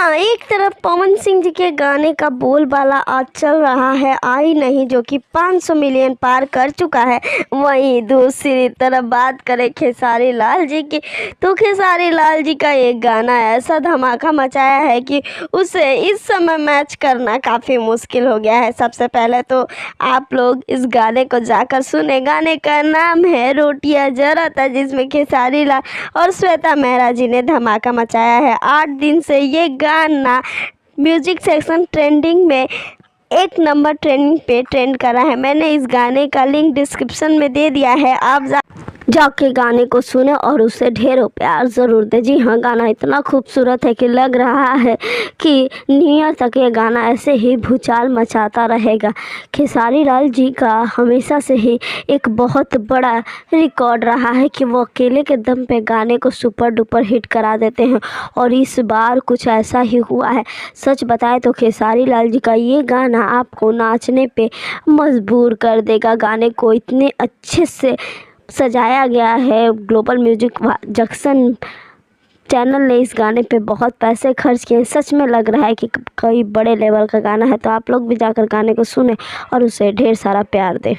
हाँ, एक तरफ पवन सिंह जी के गाने का बोलबाला आज चल रहा है आई नहीं, जो कि 500 मिलियन पार कर चुका है। वहीं दूसरी तरफ बात करें खेसारी लाल जी की, तो खेसारी लाल जी का एक गाना ऐसा धमाका मचाया है कि उसे इस समय मैच करना काफ़ी मुश्किल हो गया है। सबसे पहले तो आप लोग इस गाने को जाकर सुने। गाने का नाम है रोटियां जरा था, जिसमें खेसारी लाल और श्वेता मेहरा जी ने धमाका मचाया है। 8 दिन से ये गाना म्यूजिक सेक्शन ट्रेंडिंग में 1 नंबर ट्रेंडिंग पे ट्रेंड कर रहा है। मैंने इस गाने का लिंक डिस्क्रिप्शन में दे दिया है, आप जाके गाने को सुने और उसे ढेरों प्यार ज़रूर दें। जी हाँ, गाना इतना खूबसूरत है कि लग रहा है कि न्यू ईयर तक ये गाना ऐसे ही भूचाल मचाता रहेगा। खेसारी लाल जी का हमेशा से ही एक बहुत बड़ा रिकॉर्ड रहा है कि वो अकेले के दम पे गाने को सुपर डुपर हिट करा देते हैं, और इस बार कुछ ऐसा ही हुआ है। सच बताएं तो खेसारी लाल जी का ये गाना आपको नाचने पे मजबूर कर देगा। गाने को इतने अच्छे से सजाया गया है। ग्लोबल म्यूजिक जंक्शन चैनल ने इस गाने पे बहुत पैसे खर्च किए। सच में लग रहा है कि कोई बड़े लेवल का गाना है। तो आप लोग भी जाकर गाने को सुने और उसे ढेर सारा प्यार दें।